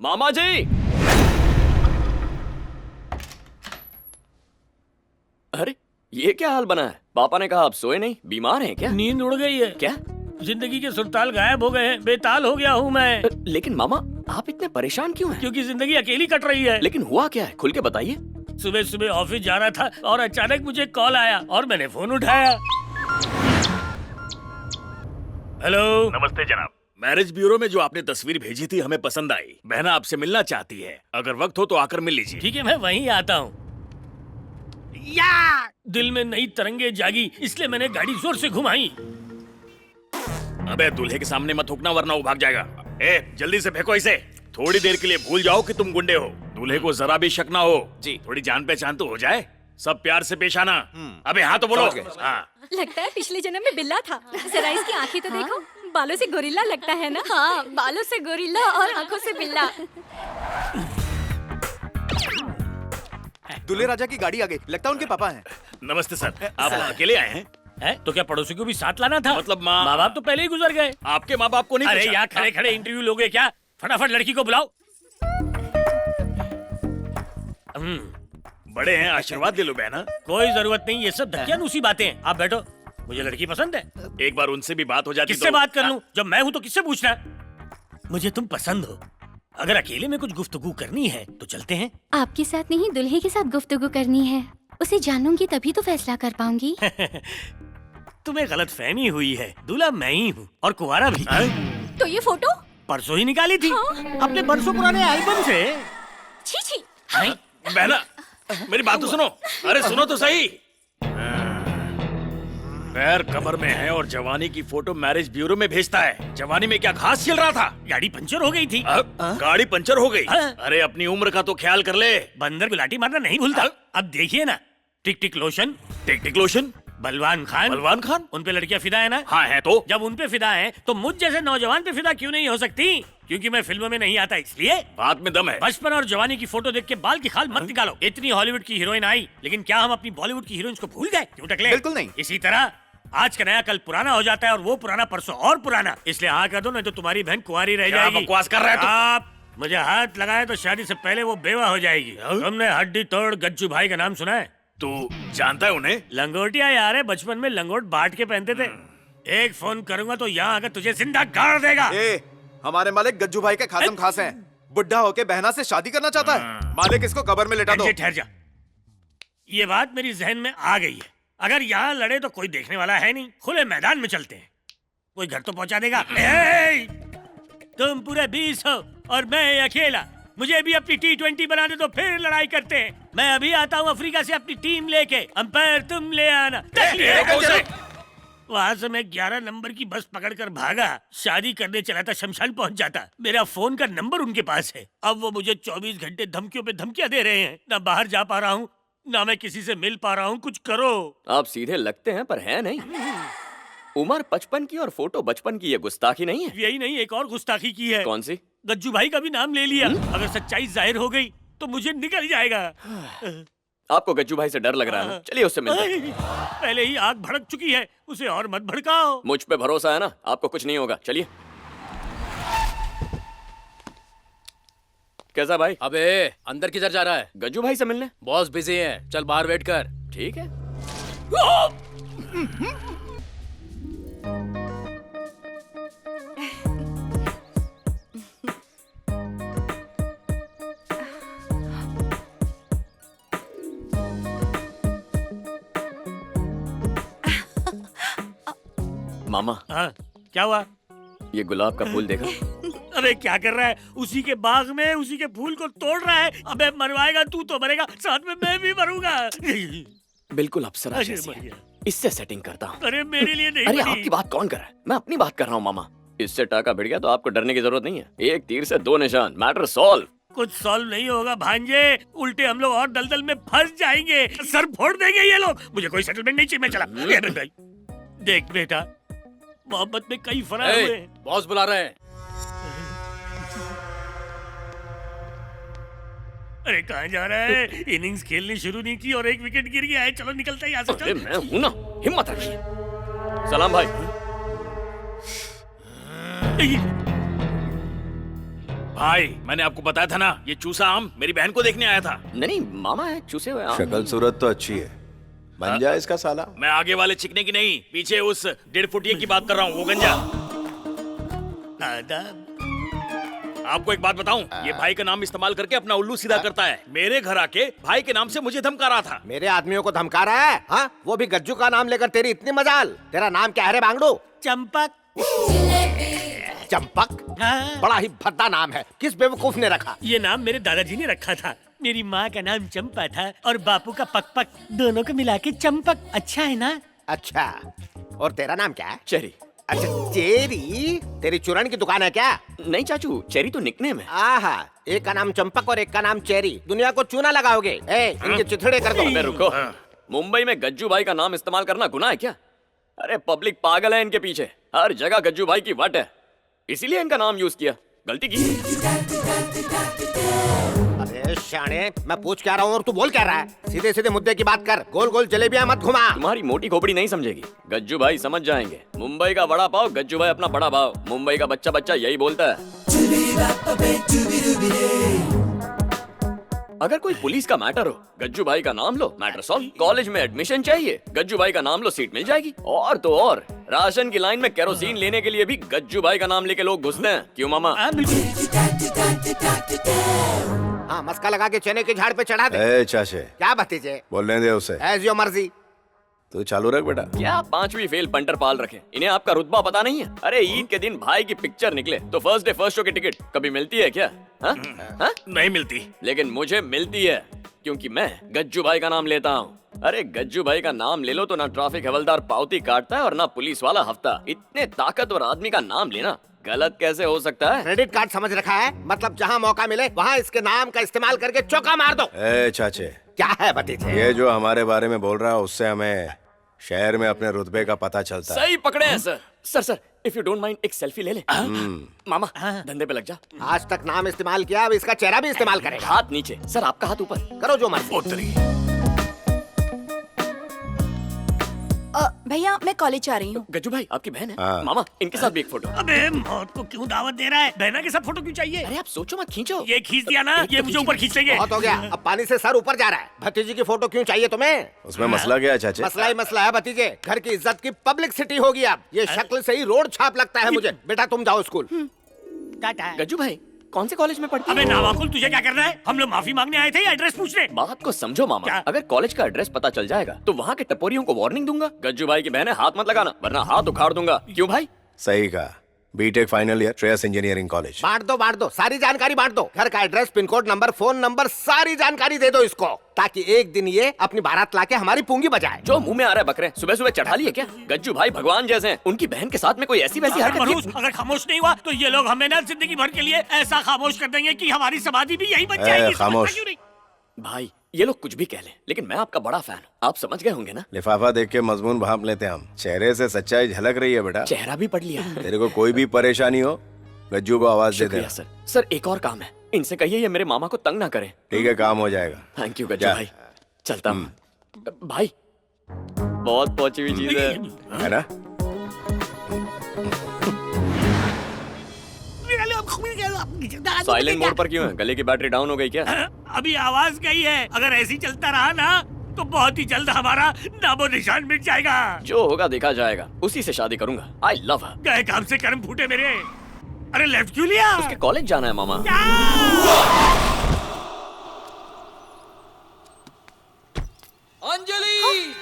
मामा जी। अरे ये क्या हाल बना है? पापा ने कहा आप सोए नहीं, बीमार हैं क्या? नींद उड़ गई है। क्या? जिंदगी के सुरताल गायब हो गए हैं, बेताल हो गया हूँ मैं। लेकिन मामा आप इतने परेशान क्यों हैं? क्योंकि जिंदगी अकेली कट रही है। लेकिन हुआ क्या है, खुल के बताइए। सुबह सुबह ऑफिस जा रहा था और अचानक मुझे कॉल आया और मैंने फोन उठाया। हेलो। नमस्ते जनाब। मैरिज ब्यूरो में जो आपने तस्वीर भेजी थी हमें पसंद आई। बहना आपसे मिलना चाहती है, अगर वक्त हो तो आकर मिल लीजिए। ठीक है, मैं वहीं आता हूँ। या दिल में नई तरंगे जागी, इसलिए मैंने गाड़ी जोर से घुमाई। अबे दूल्हे के सामने मत थूकना वरना वो भाग जाएगा। जल्दी से फेंको इसे। थोड़ी देर के लिए भूल जाओ कि तुम गुंडे हो। दूल्हे को जरा भी शक ना हो। जी। थोड़ी जान पहचान तो हो जाए। सब प्यार से पेश आना। अबे हाँ तो बोलो। हाँ। लगता है पिछले जन्म में बिल्ला था। जरा इसकी आंखें तो देखो, बालों से गोरिल्ला लगता है ना। हाँ, बालों से गोरिल्ला और आंखों से बिल्ला। दूल्हे राजा की गाड़ी आ गई, लगता है उनके पापा हैं। नमस्ते सर, आप अकेले आए हैं? है तो क्या पड़ोसी को भी साथ लाना था? मतलब माँ बाप तो पहले ही गुजर गए। आपके माँ बाप को नहीं अरे पूछा? यहाँ खड़े खड़े इंटरव्यू लोगे क्या? फटाफट लड़की को बुलाओ। बड़े हैं, आशीर्वाद ले लो बहना। कोई जरूरत नहीं, ये सब धक्कियानुसी बातें हैं। आप बैठो, मुझे लड़की पसंद है। एक बार उनसे भी बात हो जाती किससे बात कर लूं? जब मैं हूं तो किससे पूछना? मुझे तुम पसंद हो। अगर अकेले में कुछ गुफ्तगू करनी है तो चलते हैं। आपके साथ नहीं, दुल्हे के साथ गुफ्तगू करनी है। उसे जानूंगी तभी तो फैसला कर पाऊंगी। तुम्हें गलत फहमी हुई है, दूल्हा मैं ही हूँ और कुंवारा भी। तो ये फोटो परसों ही निकाली थी। अपने बरसों पुराने एल्बम से। छी छी। बहना मेरी बात तो सुनो। अरे सुनो तो सही। पैर कमर में है और जवानी की फोटो मैरिज ब्यूरो में भेजता है। जवानी में क्या घास छिल रहा था? गाड़ी पंचर हो गई थी। अब गाड़ी पंचर हो गई। हाँ। अरे अपनी उम्र का तो ख्याल कर ले। बंदर को लाठी मारना नहीं भूलता। अब देखिए ना, टिक टिक लोशन, टिक टिक लोशन, बलवान खान। बलवान खान, उन पे लड़कियां फिदा है ना? हाँ है तो। जब उन पे फिदा है तो मुझ जैसे नौजवान पे फिदा क्यों नहीं हो सकती? क्योंकि मैं फिल्मों में नहीं आता इसलिए। बात में दम है। बचपन और जवानी की फोटो देख के बाल की खाल मत निकालो। इतनी हॉलीवुड की हीरोइन आई, लेकिन क्या हम अपनी बॉलीवुड की हीरोइंस को भूल गए? क्यों टकले? बिल्कुल नहीं। इसी तरह आज का नया कल पुराना हो जाता है और वो पुराना परसों और पुराना। इसलिए हाँ कर दो, नहीं तो तुम्हारी बहन कुंवारी रह क्या जाएगी। बकवास कर रहा है तू? आप मुझे हाथ लगाए तो शादी से पहले वो बेवा हो जाएगी। तुमने हड्डी तोड़ गज्जू भाई का नाम सुना है? तू जानता है उन्हें? लंगोटिया यार है, बचपन में लंगोट बांट के पहनते थे। एक फोन करूंगा तो यहाँ आकर तुझे जिंदा गाड़ देगा। हमारे मालिक गज्जू भाई के खासम खास हैं। बुढ़ा होके बहना से शादी करना चाहता है। मालिक इसको कब्र में लेटा दो। ठहर जा। ये बात मेरी जहन में आ गई है। अगर यहाँ लड़े तो कोई देखने वाला है नहीं, खुले मैदान में चलते हैं। कोई घर तो पहुंचा देगा। तुम पूरे 20 हो और मैं अकेला। मुझे भी अपनी T20 बना दे तो फिर लड़ाई करते हैं। मैं अभी आता हूँ अफ्रीका से अपनी टीम लेके। अंपायर तुम ले आना। वहाँ से मैं 11 नंबर की बस पकड़कर भागा। शादी करने चला था, शमशान पहुँच जाता। मेरा फोन का नंबर उनके पास है। अब वो मुझे 24 घंटे धमकियों पे धमकियां दे रहे हैं। ना बाहर जा पा रहा हूँ, ना मैं किसी से मिल पा रहा हूँ। कुछ करो। आप सीधे लगते हैं पर हैं नहीं। उम्र 55 की और फोटो बचपन की, ये गुस्ताखी नहीं है? यही नहीं, एक और गुस्ताखी की है। कौन सी? गज्जू भाई का भी नाम ले लिया। अगर सच्चाई जाहिर हो गई तो मुझे निकल जाएगा। आपको गज्जू भाई से डर लग रहा है ना? चलिए उससे मिलते हैं। पहले ही आग भड़क चुकी है, उसे और मत भड़काओ। मुझ पे भरोसा है ना, आपको कुछ नहीं होगा। चलिए। कैसा भाई? अबे अंदर किधर जा रहा है? गज्जू भाई से मिलने। बॉस बिजी है, चल बाहर वेट कर। ठीक है। मामा हाँ, क्या हुआ? ये गुलाब का फूल देखा? अबे क्या कर रहा है? उसी के बाग में उसी के फूल को तोड़ रहा है। अबे मरवाएगा तू तो मरेगा, साथ में मैं भी मरूंगा। बिल्कुल अप्सरा अरे जैसी है। बढ़िया। इससे सेटिंग करता हूँ। अरे मेरे लिए नहीं अरे बनी। आपकी बात कौन कर रहा है? मैं अपनी बात कर रहा हूँ मामा। इससे टाका भिड़ गया तो आपको डरने की जरूरत नहीं है। एक तीर से 2 निशान, मैटर सॉल्व। कुछ सॉल्व नहीं होगा भांजे, उल्टे हम लोग और दलदल में फंस जाएंगे। सर फोड़ देंगे ये लोग। मुझे कोई सेटलमेंट नहीं चाहिए, मैं चला। ये भाई देख बेटा, मोहब्बत में कई फर्क हुए हैं। बॉस बुला रहे हैं। अरे कहाँ जा रहा है? इनिंग्स खेलनी शुरू नहीं की और 1 विकेट गिर गया है। चलो निकलते हैं यहाँ से। अरे चल। मैं हूं ना, हिम्मत रखिए। सलाम भाई। भाई मैंने आपको बताया था ना, ये चूसा आम मेरी बहन को देखने आया था। नहीं मामा है चूसे हुए आम। शक्ल सूरत तो अच्छी है, बन जाए इसका साला। मैं आगे वाले चिकने की नहीं, पीछे उस 1.5 फुटिये की बात कर रहा हूँ, वो गंजा। आपको एक बात बताऊं, ये भाई का नाम इस्तेमाल करके अपना उल्लू सीधा करता है। मेरे घर आके भाई के नाम से मुझे धमका रहा था। मेरे आदमियों को धमका रहा है, हाँ? वो भी गज्जू का नाम लेकर, तेरी इतनी मजाल। तेरा नाम क्या है रे बांगड़ू? चंपक। चंपक? हाँ। बड़ा ही भद्दा नाम है, किस बेवकूफ ने रखा? ये नाम मेरे दादाजी ने रखा था। मेरी माँ का नाम चंपा था और बापू का पकपक, दोनों को मिला के चंपक। अच्छा है ना? अच्छा, और तेरा नाम क्या है? चेरी। अच्छा चेरी, तेरी चूरन की दुकान है क्या? नहीं चाचू, चेरी तो निकनेम है। आहा, एक का नाम चंपक और एक का नाम चेरी, दुनिया को चूना लगाओगे? इनके चिथड़े कर दो। अबे रुको, मुंबई में गज्जू भाई का नाम इस्तेमाल करना गुनाह है क्या? अरे पब्लिक पागल है इनके पीछे, हर जगह गज्जू भाई की वट है, इसीलिए इनका नाम यूज किया। गलती की। अरे शाणे, मैं पूछ क्या रहा हूँ और तू बोल क्या रहा है? सीधे सीधे मुद्दे की बात कर, गोल गोल जलेबियां मत घुमा। तुम्हारी मोटी खोपड़ी नहीं समझेगी, गज्जू भाई समझ जाएंगे। मुंबई का बड़ा पाव, गज्जू भाई अपना बड़ा भाव। मुंबई का बच्चा बच्चा यही बोलता है। अगर कोई पुलिस का मैटर हो, गज्जू भाई का नाम लो, मैटर सॉल्व। कॉलेज में एडमिशन चाहिए, गज्जू भाई का नाम लो, सीट मिल जाएगी। और तो और राशन की लाइन में केरोसिन लेने के लिए भी गज्जू भाई का नाम लेके लोग घुसते हैं। क्यों मामा? हाँ, मस्का लगा के चने के झाड़ पे चढ़ा दे। ए चाचे, क्या भतीजे? बोलने दे उसे। एज योर मर्जी। तू चालू रख बेटा। क्या 5वीं फेल पंटर पाल रखे, इन्हें आपका रुतबा पता नहीं है? अरे ईद के दिन भाई की पिक्चर निकले तो फर्स्ट डे फर्स्ट शो की टिकट कभी मिलती है क्या? हाँ? हाँ? नहीं मिलती। लेकिन मुझे मिलती है, क्योंकि मैं गज्जू भाई का नाम लेता हूँ। अरे गज्जू भाई का नाम ले लो तो ना ट्रैफिक हवलदार पावती काटता है और ना पुलिस वाला हफ्ता। इतने ताकतवर आदमी का नाम लेना गलत कैसे हो सकता है? क्रेडिट कार्ड समझ रखा है? मतलब जहाँ मौका मिले वहाँ इसके नाम का इस्तेमाल करके चौका मार दो। ए चाचे, क्या है भतीजे? ये जो हमारे बारे में बोल रहा है उससे हमें शहर में अपने रुतबे का पता चलता है। सही पकड़े हैं sir. Sir if you don't mind एक सेल्फी ले ले। मामा धंधे पे लग जा। आज तक नाम इस्तेमाल किया, अब इसका चेहरा भी इस्तेमाल करेगा। हाथ नीचे सर, आपका हाथ ऊपर करो जो मर्जी। भैया मैं कॉलेज जा रही हूँ। गज्जू भाई आपकी बहन है। हाँ। मामा इनके साथ भी एक फोटो। अबे मौत को क्यों दावत दे रहा है? बहना के साथ फोटो क्यों चाहिए? अरे आप सोचो मत, खींचो। ये खींच दिया ना, ये मुझे ऊपर खींच लेंगे। बहुत हो गया, अब पानी से सर ऊपर जा रहा है। भतीजी की फोटो क्यों चाहिए तुम्हें? उसमें मसला क्या है चाचे? मसला ही मसला है भतीजे, घर की इज्जत की पब्लिसिटी होगी। अब ये शक्ल से ही रोड छाप लगता है मुझे। बेटा तुम जाओ स्कूल। टाटा। गज्जू भाई कौन से कॉलेज में पढ़ती अबे है? नावाकुल, तुझे क्या करना है? हम लोग माफी मांगने आए थे या एड्रेस पूछने? बात को समझो मामा, क्या? अगर कॉलेज का एड्रेस पता चल जाएगा तो वहाँ के टपोरियों को वार्निंग दूंगा। गज्जू भाई की बहन है, हाथ मत लगाना वरना हाथ उखाड़ दूंगा। क्यों भाई? सही कहा। BTech final year, Shreyas engineering college. बांट दो, सारी जानकारी बांट दो। घर का address, pin code, number, phone number, सारी जानकारी दे दो इसको, ताकि एक दिन ये अपनी बारात लाके हमारी पूंगी बजाए। जो मुंह में आ रहा है बकरे, सुबह सुबह चढ़ा लिए क्या? गज्जू भाई भगवान जैसे हैं, उनकी बहन के साथ में कोई ऐसी वैसी हरकत मरूज, की- अगर खामोश नहीं हुआ तो ये लोग हमें ना जिंदगी भर के लिए ऐसा खामोश कर देंगे कि हमारी समाधि भी यही बन जाएगी। खामोश। समझता क्यों नहीं? भाई ये लोग कुछ भी कह लें, लेकिन मैं आपका बड़ा फैन हूँ, आप समझ गए होंगे ना? लिफाफा देख के मजमून भाप लेते हैं हम। चेहरे से सच्चाई झलक रही है बेटा। चेहरा भी पढ़ लिया। तेरे को कोई भी परेशानी हो, गज्जू को आवाज दे शुक्रिया दे। सर एक और काम है, इनसे कहिए ये मेरे मामा को तंग ना करें। ठीक है, काम हो जाएगा। थैंक यू गज्जू जा। भाई, चलता हूँ। भाई बहुत पहुंची हुई चीज है ना? साइलेंट मोड पर क्यों है? गले की बैटरी डाउन हो गई क्या? अभी आवाज गई है। अगर ऐसी चलता रहा ना तो बहुत ही जल्द हमारा नामो निशान मिट जाएगा। जो होगा देखा जाएगा, उसी से शादी करूंगा। आई लव हर। गए काम से कर्म फूटे मेरे। अरे लेफ्ट क्यों लिया? उसके कॉलेज जाना है मामा। अंजलि!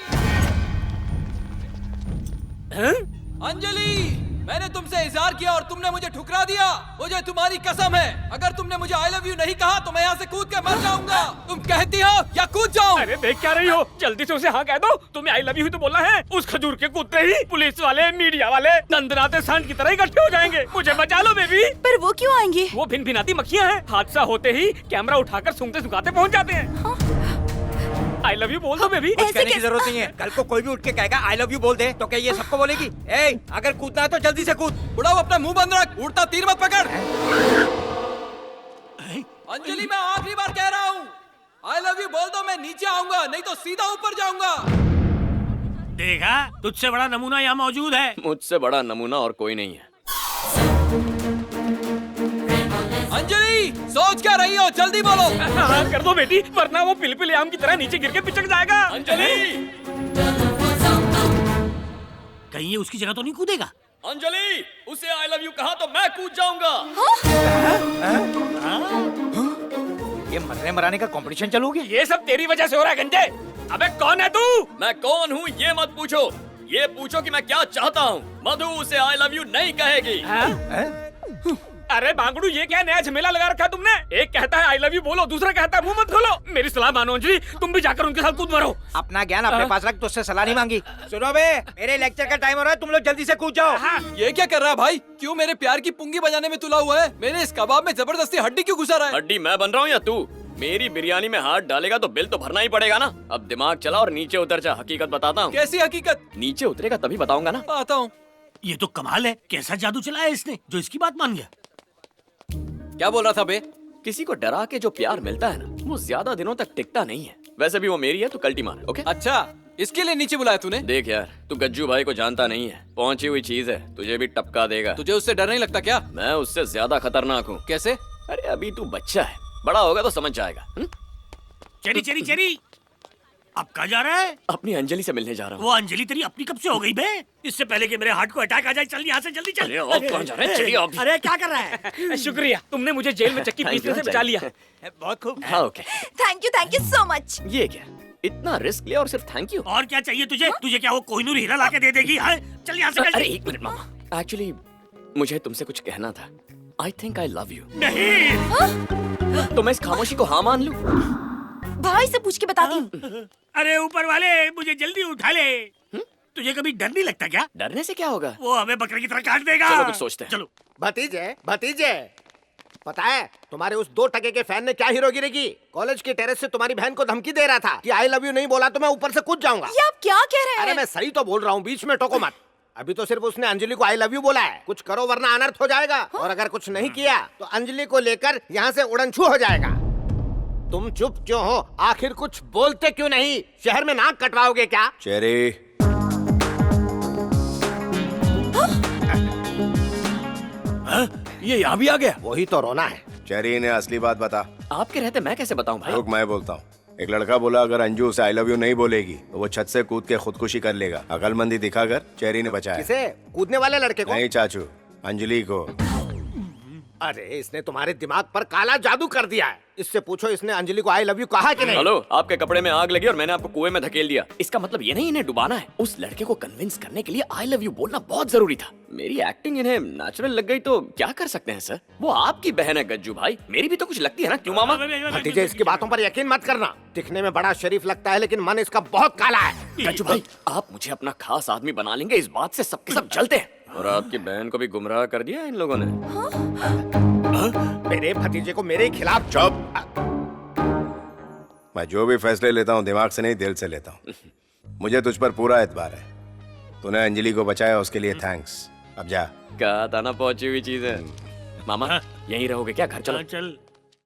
अंजलि! मैंने तुमसे इजहार किया और तुमने मुझे ठुकरा दिया। मुझे तुम्हारी कसम है, अगर तुमने मुझे आई लव यू नहीं कहा तो मैं यहाँ से कूद के मर जाऊंगा। तुम कहती हो या कूद जाऊं? अरे देख क्या रही हो? जल्दी से उसे हाँ कह दो। तुम्हें आई लव यू तो बोलना है। उस खजूर के कूदते ही पुलिस वाले, मीडिया वाले दंदनाते सांड की तरह इकट्ठे हो जाएंगे। मुझे बचा लो बेबी। पर वो क्यों आएंगे? वो भिन भिनाती मक्खियाँ हैं। हादसा होते ही कैमरा उठाकर सूंघते सुखाते पहुँच जाते हैं। आई लव यू बोल दो बेबी। कुछ कहने की जरूरत नहीं है। कल को कोई भी उठ के कहेगा आई लव यू बोल दे तो क्या ये सबको बोलेगी? ए, अगर कूदना है तो जल्दी से कूद। बुढ़ाओ अपना मुंह बंद रख, उड़ता तीर मत पकड़। अंजलि मैं आखिरी बार कह रहा हूँ, आई लव यू बोल दो, मैं नीचे आऊंगा, नहीं तो सीधा ऊपर जाऊंगा। देखा, तुझसे बड़ा नमूना यहाँ मौजूद है। मुझसे बड़ा नमूना और कोई नहीं है। अंजलि सोच क्या रही हो, जल्दी बोलो। हाँ कर दो बेटी, वरना वो पिलपिल आम की तरह नीचे गिर के पिचक जाएगा। अंजलि, कहीं ये उसकी जगह तो नहीं कूदेगा? अंजलि, उसे आई लव यू कहा तो मैं कूद जाऊंगा। ये मरने मराने का कंपटीशन चालू गया। ये सब तेरी वजह से हो रहा है गंजे। अबे कौन है तू? मैं कौन हूँ ये मत पूछो, ये पूछो कि मैं क्या चाहता हूँ। मधु उसे आई लव यू नहीं कहेगी। अरे बांगड़ू, ये क्या नया झमेला लगा रखा है तुमने? एक कहता है आई लव यू बोलो, दूसरा कहता है मुंह मत खोलो। मेरी सलाह मानो अंजलि, तुम भी जाकर उनके साथ कूद मरो। अपना ज्ञान अपने पास रख, तुझसे सलाह नहीं मांगी। सुनो बे, मेरे लेक्चर का टाइम हो रहा है, तुम लोग जल्दी से कूद जाओ। ये क्या कर रहा है भाई? क्यों मेरे प्यार की पुंगी बजाने में तुला हुआ है? मेरे इस कबाब में जबरदस्ती हड्डी क्यों घुसा रहा है? हड्डी मैं बन रहा हूँ या तू? मेरी बिरयानी में हाथ डालेगा तो बिल तो भरना ही पड़ेगा ना। अब दिमाग चला और नीचे उतर जा, हकीकत बताता हूँ। कैसी हकीकत? नीचे उतरेगा तभी बताऊंगा ना। आता हूँ। ये तो कमाल है, कैसा जादू चलाया इसने जो इसकी बात मान गया। क्या बोल रहा था बे? किसी को डरा के जो प्यार मिलता है ना, वो ज्यादा दिनों तक टिकता नहीं है। वैसे भी वो मेरी है तो कल्टी मार। ओके? अच्छा, इसके लिए नीचे बुलाया तूने? देख यार, तू गज्जू भाई को जानता नहीं है, पहुंची हुई चीज है, तुझे भी टपका देगा। तुझे उससे डर नहीं लगता क्या? मैं उससे ज्यादा खतरनाक हूँ। कैसे? अरे अभी तू बच्चा है, बड़ा होगा तो समझ जाएगा। चेरी चेरी चेरी, अब कहाँ जा रहा है? अपनी अंजलि से मिलने जा रहा हूँ। वो अंजलि तेरी अपनी कब से हो गई बे? इससे पहले कि मेरे हार्ट को अटैक आ जाए, चल यहाँ से जल्दी चल। अरे आप कहाँ जा रहे हैं? चलिए आप। अरे क्या कर रहा है? शुक्रिया, तुमने मुझे जेल में चक्की पीसने से बचा लिया। बहुत खूब। हाँ okay. Thank you so much. ये क्या, इतना रिस्क लिया और सिर्फ थैंक यू? और क्या चाहिए तुझे? तुझे क्या वो कोहिनूर हीरा लाके दे देगी? हाँ? चल यहाँ से। अरे एक मिनट मामा, एक्चुअली मुझे तुमसे कुछ कहना था। I think I love you. नहीं। तो मैं इस खामोशी को हाँ मान लूं? भाई से पूछ के बताती हूँ। अरे ऊपर वाले, मुझे जल्दी उठा ले। तुझे कभी डर नहीं लगता क्या? डरने से क्या होगा? वो हमें बकरे की तरह काट देगा। चलो कुछ सोचते हैं। चलो। भतीजे भतीजे, पता है तुम्हारे उस 2 टके के फैन ने क्या हीरोगिरी की? कॉलेज के टेरेस से तुम्हारी बहन को धमकी दे रहा था कि आई लव यू नहीं बोला तो मैं ऊपर से कूद जाऊंगा। ये आप क्या कह रहे हैं? अरे मैं सही तो बोल रहा हूँ, बीच में टोको मत। अभी तो सिर्फ उसने अंजलि को आई लव यू बोला है, कुछ करो वरना अनर्थ हो जाएगा। और अगर कुछ नहीं किया तो अंजलि को लेकर यहाँ से उड़नछू हो जाएगा। तुम चुप क्यों हो? आखिर कुछ बोलते क्यों नहीं? शहर में नाक कटवाओगे क्या? चेरी, ये यहाँ भी आ गया। वही तो रोना है। चेरी ने असली बात बता। आपके रहते मैं कैसे बताऊं भाई? रुक, मैं बोलता हूँ। एक लड़का बोला अगर अंजू उसे आई लव यू नहीं बोलेगी तो वो छत से कूद के खुदकुशी कर लेगा। अकलमंदी दिखाकर चेरी ने बचाया। किसे? कूदने वाले लड़के को? नहीं चाचू, अंजलि को। अरे इसने तुम्हारे दिमाग पर काला जादू कर दिया है। इससे पूछो इसने अंजलि को आई लव यू कहा कि नहीं? हेलो, आपके कपड़े में आग लगी और मैंने आपको कुएं में धकेल दिया। इसका मतलब ये नहीं इन्हें डुबाना है। उस लड़के को कन्विंस करने के लिए आई लव यू बोलना बहुत जरूरी था। मेरी एक्टिंग इन्हें नेचुरल लग गई तो क्या कर सकते हैं सर? वो आपकी बहन है गज्जू भाई, मेरी भी तो कुछ लगती है ना, क्यों मामा? भतीजे इसकी बातों पर यकीन मत करना। दिखने में बड़ा शरीफ लगता है लेकिन मन इसका बहुत काला है। गज्जू भाई, आप मुझे अपना खास आदमी बना लेंगे, इस बात से सबके सब जलते हैं। और आपकी बहन को भी गुमराह कर दिया इन लोगों ने। मेरे भतीजे को मेरे खिलाफ। चुप। मैं जो भी फैसले लेता हूँ दिमाग से नहीं, दिल से लेता हूँ। मुझे तुझ पर पूरा एतबार है। तूने अंजलि को बचाया, उसके लिए थैंक्स। अब जा। कहा था ना पहुंची हुई चीज है। मामा यहीं रहोगे क्या? घर चलो। चल।